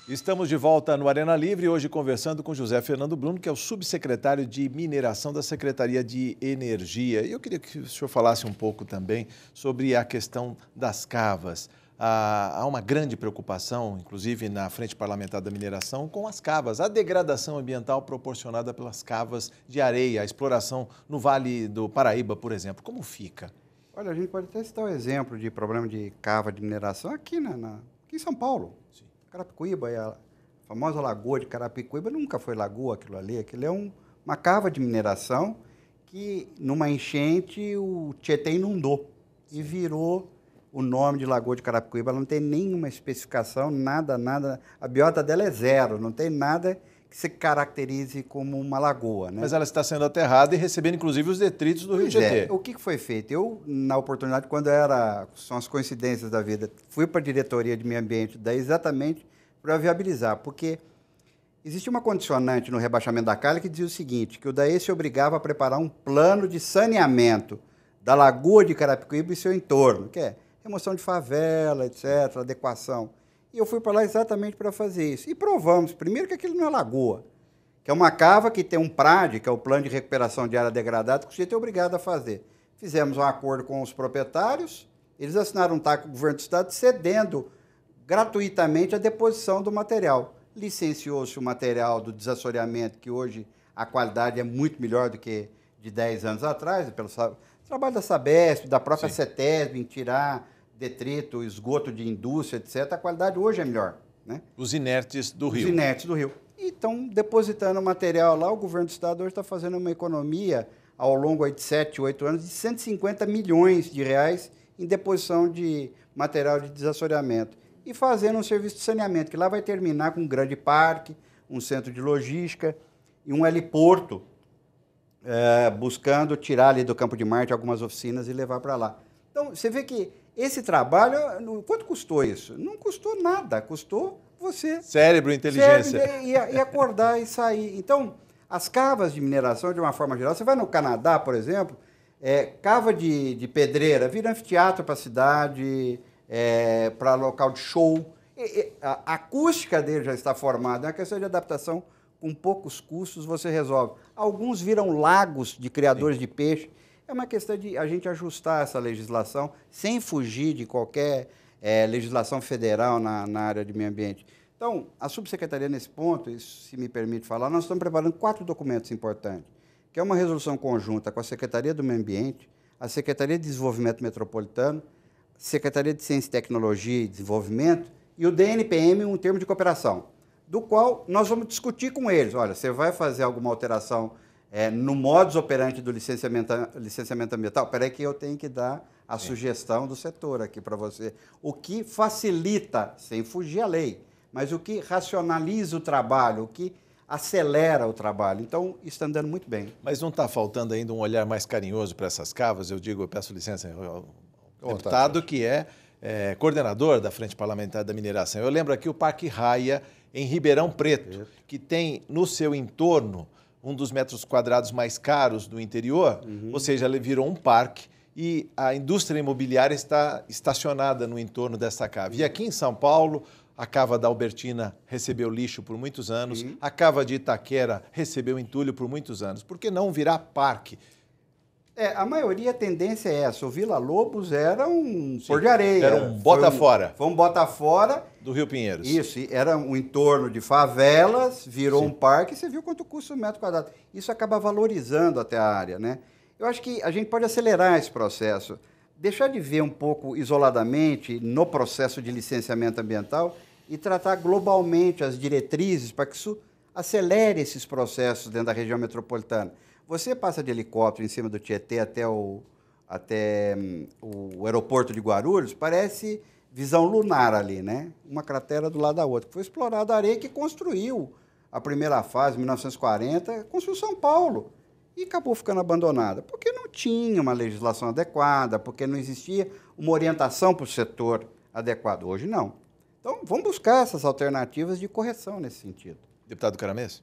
Estamos de volta no Arena Livre, hoje conversando com José Fernando Bruno, que é o subsecretário de Mineração da Secretaria de Energia. E eu queria que o senhor falasse um pouco também sobre a questão das cavas. Há uma grande preocupação, inclusive na Frente Parlamentar da Mineração, com as cavas, a degradação ambiental proporcionada pelas cavas de areia, a exploração no Vale do Paraíba, por exemplo. Como fica? Olha, a gente pode até citar um exemplo de problema de cava de mineração aqui, aqui em São Paulo. Sim. Carapicuíba, a famosa lagoa de Carapicuíba nunca foi lagoa aquilo ali. Aquilo é uma cava de mineração que, numa enchente, o Tietê inundou. Sim. E virou o nome de Lagoa de Carapicuíba. Ela não tem nenhuma especificação, nada. A biota dela é zero, não tem nada que se caracterize como uma lagoa, né? Mas ela está sendo aterrada e recebendo, inclusive, os detritos do Rio Tietê. O que foi feito? Eu, na oportunidade, são as coincidências da vida, fui para a diretoria de meio ambiente, daí exatamente para viabilizar, porque existia uma condicionante no rebaixamento da calha que dizia o seguinte, que o DAE se obrigava a preparar um plano de saneamento da Lagoa de Carapicuíba e seu entorno, que é remoção de favela, etc., adequação. E eu fui para lá exatamente para fazer isso. E provamos, primeiro, que aquilo não é lagoa, que é uma cava que tem um PRAD, que é o Plano de Recuperação de Área Degradada, que o sujeito é obrigado a fazer. Fizemos um acordo com os proprietários, eles assinaram um TAC com o governo do estado, cedendo gratuitamente a deposição do material. Licenciou-se o material do desassoreamento, que hoje a qualidade é muito melhor do que de 10 anos atrás, pelo trabalho da Sabesp, da própria CETESB, em tirar detrito, esgoto de indústria, etc., a qualidade hoje é melhor, né? Os inertes do rio. Os inertes do rio. E estão depositando material lá, o governo do estado hoje está fazendo uma economia ao longo de 7, 8 anos de 150 milhões de reais em deposição de material de desassoreamento. E fazendo um serviço de saneamento, que lá vai terminar com um grande parque, um centro de logística e um heliporto, buscando tirar ali do Campo de Marte algumas oficinas e levar para lá. Então, você vê que esse trabalho, quanto custou isso? Não custou nada, custou você... Cérebro, inteligência. E acordar e sair. Então, as cavas de mineração, de uma forma geral, você vai no Canadá, por exemplo, cava de pedreira, vira anfiteatro para a cidade, para local de show. A acústica dele já está formada, é uma questão de adaptação, com poucos custos você resolve. Alguns viram lagos de criadores de peixe. É uma questão de a gente ajustar essa legislação sem fugir de qualquer legislação federal na área de meio ambiente. Então, a subsecretaria, nesse ponto, isso se me permite falar, nós estamos preparando 4 documentos importantes, que é uma resolução conjunta com a Secretaria do Meio Ambiente, a Secretaria de Desenvolvimento Metropolitano, a Secretaria de Ciência, Tecnologia e Desenvolvimento e o DNPM, um termo de cooperação, do qual nós vamos discutir com eles. Olha, você vai fazer alguma alteração no modus operandi do licenciamento ambiental? Espera aí que eu tenho que dar a sugestão do setor aqui para você. O que facilita, sem fugir à lei, mas o que racionaliza o trabalho, o que acelera o trabalho. Então, está andando muito bem. Mas não está faltando ainda um olhar mais carinhoso para essas cavas? Eu peço licença ao deputado que é coordenador da Frente Parlamentar da Mineração. Eu lembro aqui o Parque Raia, em Ribeirão Preto, que tem no seu entorno um dos metros quadrados mais caros do interior, ou seja, ele virou um parque e a indústria imobiliária está estacionada no entorno dessa cava. E aqui em São Paulo, a cava da Albertina recebeu lixo por muitos anos, a cava de Itaquera recebeu entulho por muitos anos. Por que não virar parque? A maioria, a tendência é essa. O Vila Lobos era um pôr de areia. Era um bota fora. Foi um bota fora. Do Rio Pinheiros. Isso, era um entorno de favelas, virou um parque, e você viu quanto custa o metro quadrado. Isso acaba valorizando até a área, né? Eu acho que a gente pode acelerar esse processo, deixar de ver um pouco isoladamente no processo de licenciamento ambiental e tratar globalmente as diretrizes para que isso acelere esses processos dentro da região metropolitana. Você passa de helicóptero em cima do Tietê até o aeroporto de Guarulhos, parece visão lunar ali, né? Uma cratera do lado da outra. Foi explorada a areia que construiu a primeira fase, em 1940, construiu São Paulo. E acabou ficando abandonada, porque não tinha uma legislação adequada, porque não existia uma orientação para o setor adequado. Hoje não. Então, vamos buscar essas alternativas de correção nesse sentido. Deputado Caramês?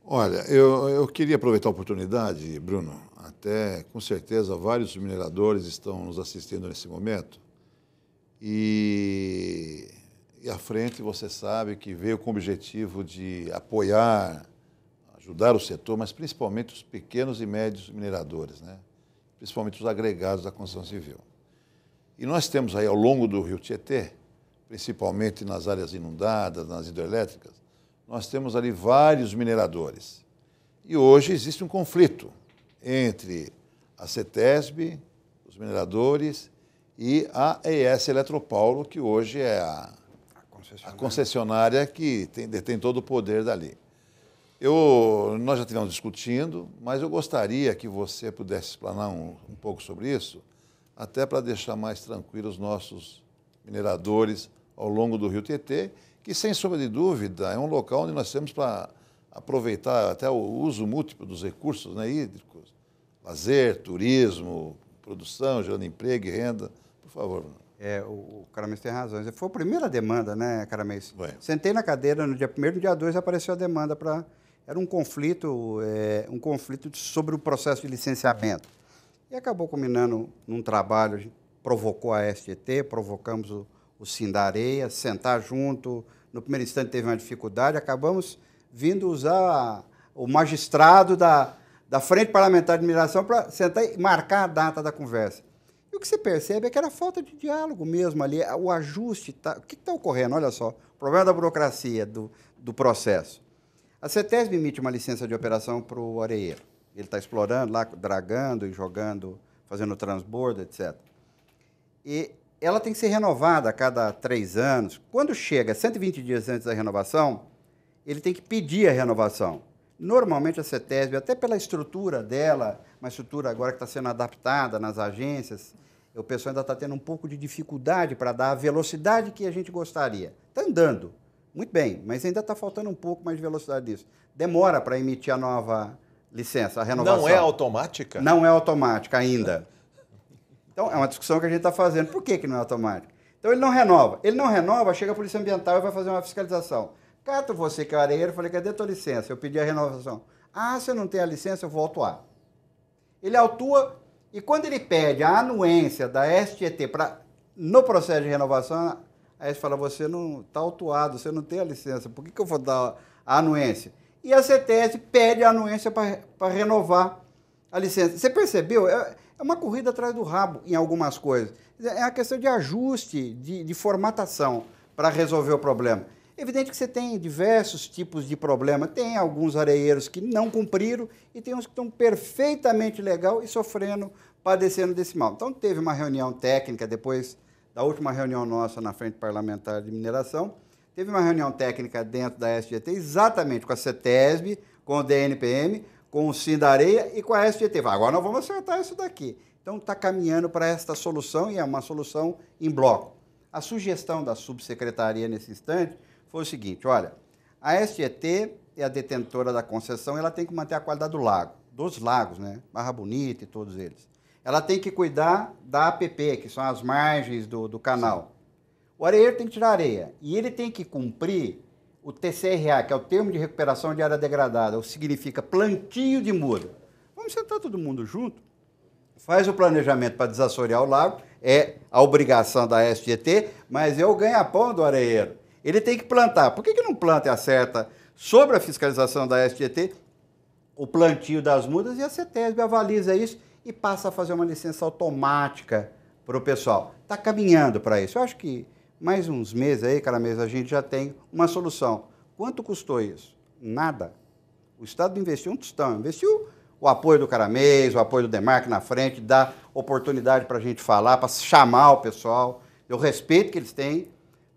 Olha, eu queria aproveitar a oportunidade, Bruno, até com certeza vários mineradores estão nos assistindo nesse momento, e E à frente, você sabe que veio com o objetivo de apoiar, ajudar o setor, mas principalmente os pequenos e médios mineradores, né? Principalmente os agregados da construção civil. E nós temos aí, ao longo do rio Tietê, principalmente nas áreas inundadas, nas hidrelétricas, nós temos ali vários mineradores. E hoje existe um conflito entre a CETESB, os mineradores, e a ES Eletropaulo, que hoje é a concessionária que detém todo o poder dali. Nós já estivemos discutindo, mas eu gostaria que você pudesse explanar um pouco sobre isso, até para deixar mais tranquilos os nossos mineradores ao longo do rio Tietê, que, sem sombra de dúvida, é um local onde nós temos para aproveitar até o uso múltiplo dos recursos, né, hídricos, lazer, turismo, produção, gerando emprego e renda. Por favor. O Caramês tem razão. Foi a primeira demanda, né, Caramês? Sentei na cadeira no dia 1º, no dia 2 apareceu a demanda para... Era um conflito sobre o processo de licenciamento. E acabou culminando num trabalho, a gente provocou a STT, provocamos o Sindareia, sentar junto. No primeiro instante teve uma dificuldade, acabamos vindo usar o magistrado da Frente Parlamentar de Mineração para sentar e marcar a data da conversa. E o que você percebe é que era falta de diálogo mesmo ali, o ajuste. O que está ocorrendo? Olha só, o problema da burocracia, do processo. A CETESB emite uma licença de operação para o areeiro. Ele está explorando lá, dragando e jogando, fazendo transbordo, etc. E ela tem que ser renovada a cada 3 anos. Quando chega 120 dias antes da renovação, ele tem que pedir a renovação. Normalmente a CETESB, até pela estrutura dela, uma estrutura agora que está sendo adaptada nas agências, o pessoal ainda está tendo um pouco de dificuldade para dar a velocidade que a gente gostaria. Está andando, muito bem, mas ainda está faltando um pouco mais de velocidade nisso. Demora para emitir a nova licença, a renovação. Não é automática? Não é automática ainda. Então, é uma discussão que a gente está fazendo. Por que não é automática? Então, ele não renova. Ele não renova, chega a Polícia Ambiental e vai fazer uma fiscalização. Cato você que é o areeiro, falei, cadê a tua licença? Eu pedi a renovação. Ah, você não tem a licença, eu vou autuar. Ele autua e quando ele pede a anuência da STT no processo de renovação, aí você fala, você não está autuado, você não tem a licença, por que eu vou dar a anuência? E a CETESB pede a anuência para renovar a licença. Você percebeu? É uma corrida atrás do rabo em algumas coisas. É uma questão de ajuste, de formatação para resolver o problema. É evidente que você tem diversos tipos de problema. Tem alguns areeiros que não cumpriram e tem uns que estão perfeitamente legal e sofrendo, padecendo desse mal. Então, teve uma reunião técnica depois da última reunião nossa na Frente Parlamentar de Mineração. Teve uma reunião técnica dentro da SGT, exatamente com a CETESB, com o DNPM, com o Sindareia e com a SGT. Agora nós vamos acertar isso daqui. Então, está caminhando para esta solução e é uma solução em bloco. A sugestão da subsecretaria nesse instante foi o seguinte, olha, a SGT é a detentora da concessão, ela tem que manter a qualidade do lago, dos lagos, né? Barra Bonita e todos eles. Ela tem que cuidar da APP, que são as margens do canal. O areeiro tem que tirar areia e ele tem que cumprir o TCRA, que é o termo de recuperação de área degradada, ou significa plantio de muda. Vamos sentar todo mundo junto, faz o planejamento para desassorear o lago, é a obrigação da SGT, mas é o ganha-pão do areeiro. Ele tem que plantar. Por que não planta e acerta sobre a fiscalização da SGT o plantio das mudas e a CETESB avaliza isso e passa a fazer uma licença automática para o pessoal? Está caminhando para isso. Eu acho que mais uns meses aí, cada mês, a gente já tem uma solução. Quanto custou isso? Nada. O Estado investiu um tostão. Investiu o apoio do Caramês, o apoio do DEMARC na frente, dá oportunidade para a gente falar, para chamar o pessoal, o respeito que eles têm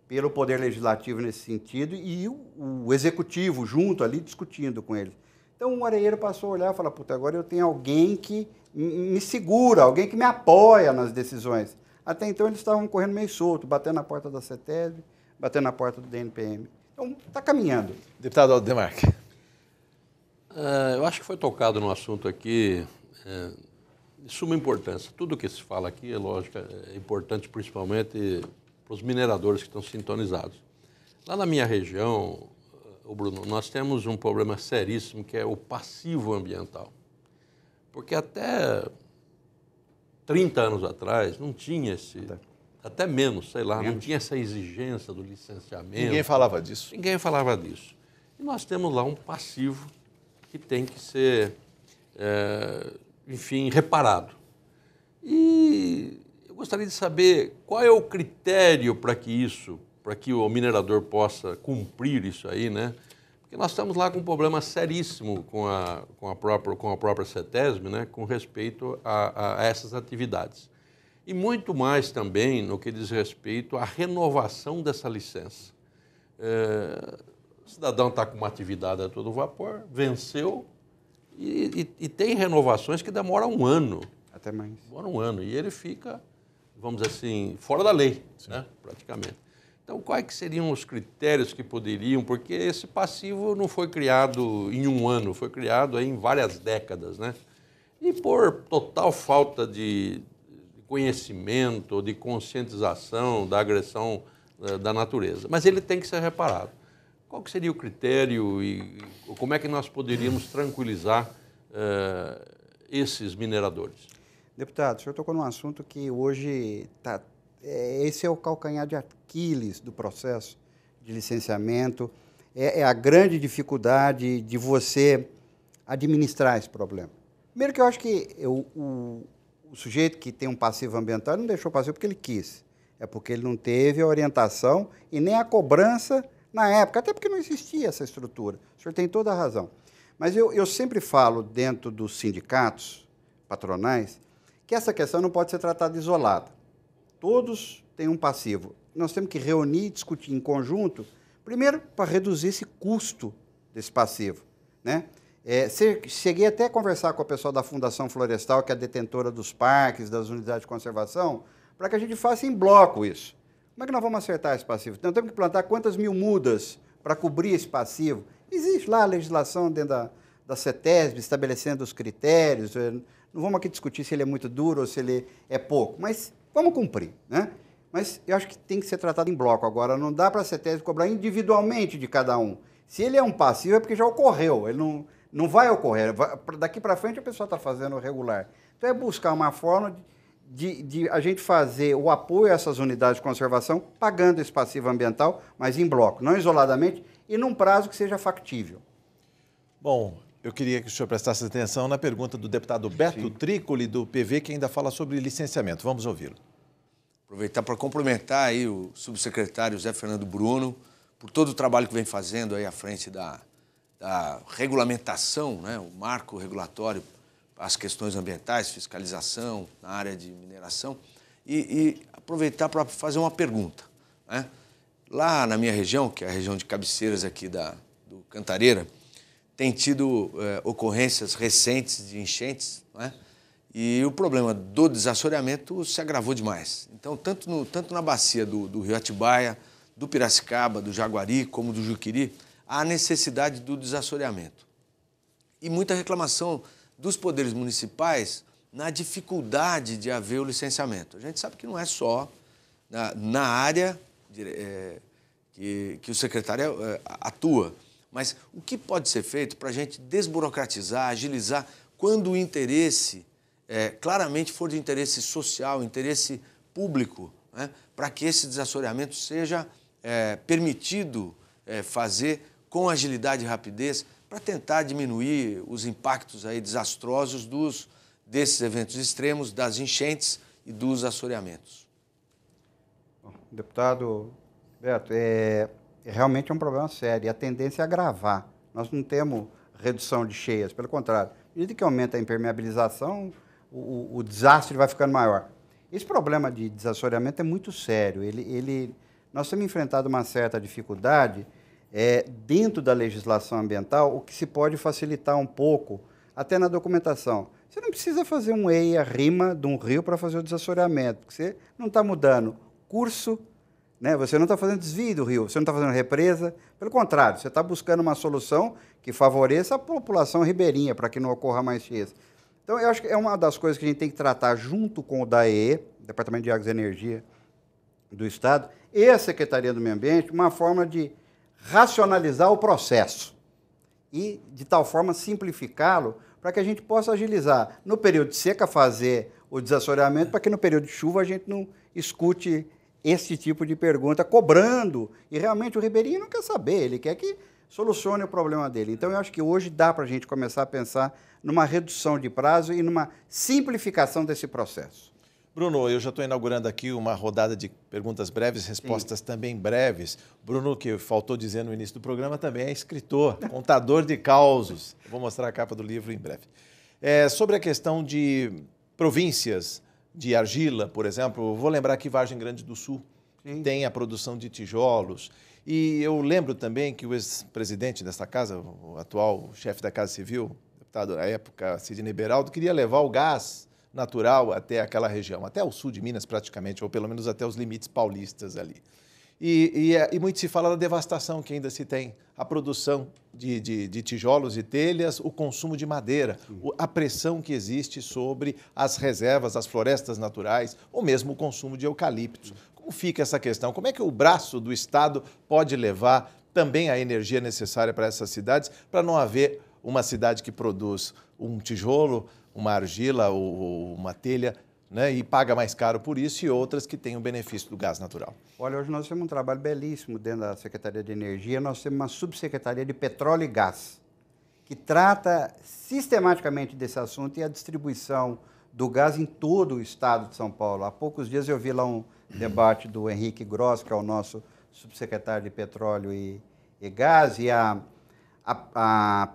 pelo Poder Legislativo nesse sentido e o Executivo junto ali discutindo com eles. Então o areeiro passou a olhar e falar, puta, agora eu tenho alguém que me segura, alguém que me apoia nas decisões. Até então eles estavam correndo meio solto, batendo na porta da CETESB, batendo na porta do DNPM. Então está caminhando. Deputado Aldemar. Eu acho que foi tocado no assunto aqui de suma importância. Tudo que se fala aqui, é lógico, é importante principalmente para os mineradores que estão sintonizados. Lá na minha região, Bruno, nós temos um problema seríssimo que é o passivo ambiental. Porque até 30 anos atrás não tinha até menos, sei lá, não tinha essa exigência do licenciamento. Ninguém falava disso. Ninguém falava disso. E nós temos lá um passivo que tem que ser, enfim, reparado. E eu gostaria de saber qual é o critério para que o minerador possa cumprir isso aí, né? Porque nós estamos lá com um problema seríssimo com a própria CETESB, né? Com respeito a essas atividades. E muito mais também no que diz respeito à renovação dessa licença. O cidadão está com uma atividade a todo vapor, venceu, e tem renovações que demoram um ano. Até mais. Demora um ano. E ele fica, vamos dizer assim, fora da lei, né? Praticamente. Então, quais que seriam os critérios que poderiam, porque esse passivo não foi criado em um ano, foi criado aí em várias décadas, né? E por total falta de conhecimento, de conscientização da agressão da natureza. Mas ele tem que ser reparado. Qual que seria o critério e como é que nós poderíamos tranquilizar esses mineradores? Deputado, o senhor tocou num assunto que hoje esse é o calcanhar de Aquiles do processo de licenciamento, é a grande dificuldade de você administrar esse problema. Primeiro que eu acho que o sujeito que tem um passivo ambiental não deixou passivo porque ele quis, é porque ele não teve a orientação e nem a cobrança na época, até porque não existia essa estrutura. O senhor tem toda a razão. Mas eu sempre falo dentro dos sindicatos patronais que essa questão não pode ser tratada isolada. Todos têm um passivo. Nós temos que reunir e discutir em conjunto, primeiro, para reduzir esse custo desse passivo, né? Cheguei até a conversar com a pessoal da Fundação Florestal, que é a detentora dos parques, das unidades de conservação, para que a gente faça em bloco isso. Como é que nós vamos acertar esse passivo? Então, temos que plantar quantas mil mudas para cobrir esse passivo? Existe lá a legislação dentro da CETESB, estabelecendo os critérios. Não vamos aqui discutir se ele é muito duro ou se ele é pouco, mas vamos cumprir, né? Mas eu acho que tem que ser tratado em bloco. Agora, não dá para a CETESB cobrar individualmente de cada um. Se ele é um passivo, é porque já ocorreu. Ele não vai ocorrer. Daqui para frente, a pessoa está fazendo o regular. Então, é buscar uma forma de a gente fazer o apoio a essas unidades de conservação, pagando esse passivo ambiental, mas em bloco, não isoladamente, e num prazo que seja factível. Bom, eu queria que o senhor prestasse atenção na pergunta do deputado Beto Trícoli, do PV, que ainda fala sobre licenciamento. Vamos ouvi-lo. Aproveitar para cumprimentar aí o subsecretário Zé Fernando Bruno por todo o trabalho que vem fazendo aí à frente da regulamentação, né, o marco regulatório, as questões ambientais, fiscalização na área de mineração, e aproveitar para fazer uma pergunta, né? Lá na minha região, que é a região de cabeceiras aqui do Cantareira, tem tido ocorrências recentes de enchentes, né? E o problema do desassoreamento se agravou demais. Então, tanto na bacia do Rio Atibaia, do Piracicaba, do Jaguari, como do Juqueri, há necessidade do desassoreamento. E muita reclamação dos poderes municipais na dificuldade de haver o licenciamento. A gente sabe que não é só na área que o secretário atua, mas o que pode ser feito para a gente desburocratizar, agilizar, quando o interesse claramente for de interesse social, interesse público, né, para que esse desassoreamento seja permitido fazer com agilidade e rapidez, para tentar diminuir os impactos aí desastrosos desses eventos extremos, das enchentes e dos assoreamentos. Bom, deputado Beto, realmente é um problema sério e a tendência é agravar. Nós não temos redução de cheias, pelo contrário. À medida que aumenta a impermeabilização, o desastre vai ficando maior. Esse problema de desassoreamento é muito sério. Nós temos enfrentado uma certa dificuldade dentro da legislação ambiental, o que se pode facilitar um pouco, até na documentação. Você não precisa fazer um EIA-RIMA de um rio para fazer o desassoreamento, porque você não está mudando curso, né? Você não está fazendo desvio do rio, você não está fazendo represa. Pelo contrário, você está buscando uma solução que favoreça a população ribeirinha, para que não ocorra mais cheias. Então, eu acho que é uma das coisas que a gente tem que tratar junto com o DAE, Departamento de Águas e Energia do Estado, e a Secretaria do Meio Ambiente, uma forma de racionalizar o processo e, de tal forma, simplificá-lo para que a gente possa agilizar. No período de seca, fazer o desassoreamento, para que no período de chuva a gente não escute esse tipo de pergunta cobrando. E realmente o ribeirinho não quer saber, ele quer que solucione o problema dele. Então eu acho que hoje dá para a gente começar a pensar numa redução de prazo e numa simplificação desse processo. Bruno, eu já estou inaugurando aqui uma rodada de perguntas breves, respostas também breves. Bruno, que faltou dizer no início do programa, também é escritor, contador de causos. Vou mostrar a capa do livro em breve. Sobre a questão de províncias de argila, por exemplo, vou lembrar que Vargem Grande do Sul tem a produção de tijolos. E eu lembro também que o ex-presidente desta casa, o atual chefe da Casa Civil, deputado à época, Sidney Beraldo, queria levar o gás natural até aquela região, até o sul de Minas praticamente, ou pelo menos até os limites paulistas ali. E muito se fala da devastação que ainda se tem, a produção de tijolos e telhas, o consumo de madeira, a pressão que existe sobre as reservas, as florestas naturais, ou mesmo o consumo de eucaliptos. Como fica essa questão? Como é que o braço do Estado pode levar também a energia necessária para essas cidades, para não haver uma cidade que produz um tijolo, uma argila ou uma telha, né, e paga mais caro por isso, e outras que têm o benefício do gás natural? Olha, hoje nós temos um trabalho belíssimo dentro da Secretaria de Energia, nós temos uma subsecretaria de petróleo e gás, que trata sistematicamente desse assunto e a distribuição do gás em todo o estado de São Paulo. Há poucos dias eu vi lá um debate do Henrique Gross, que é o nosso subsecretário de petróleo e gás, e a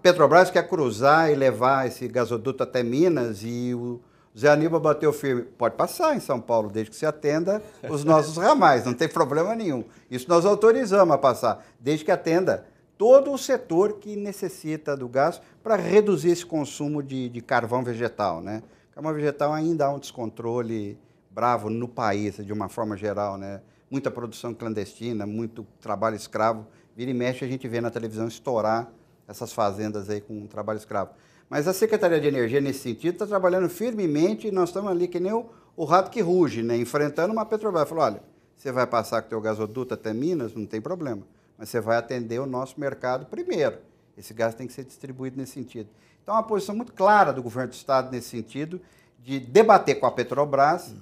Petrobras quer cruzar e levar esse gasoduto até Minas, e o Zé Aníbal bateu firme. Pode passar em São Paulo, desde que se atenda os nossos ramais, não tem problema nenhum. Isso nós autorizamos a passar, desde que atenda todo o setor que necessita do gás para reduzir esse consumo de carvão vegetal, né? O carvão vegetal ainda há um descontrole bravo no país, de uma forma geral, né? Muita produção clandestina, muito trabalho escravo. Vira e mexe, a gente vê na televisão estourar essas fazendas aí com trabalho escravo. Mas a Secretaria de Energia, nesse sentido, está trabalhando firmemente, e nós estamos ali que nem o rato que ruge, né? Enfrentando uma Petrobras. Falou, olha, você vai passar com o teu gasoduto até Minas, não tem problema, mas você vai atender o nosso mercado primeiro. Esse gás tem que ser distribuído nesse sentido. Então, é uma posição muito clara do governo do Estado nesse sentido, de debater com a Petrobras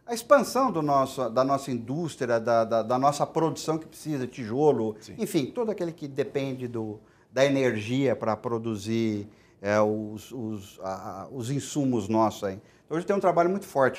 a expansão da nossa indústria, da nossa produção que precisa, tijolo, sim, enfim, todo aquele que depende da energia para produzir os insumos nossos aí. Então, hoje tem um trabalho muito forte.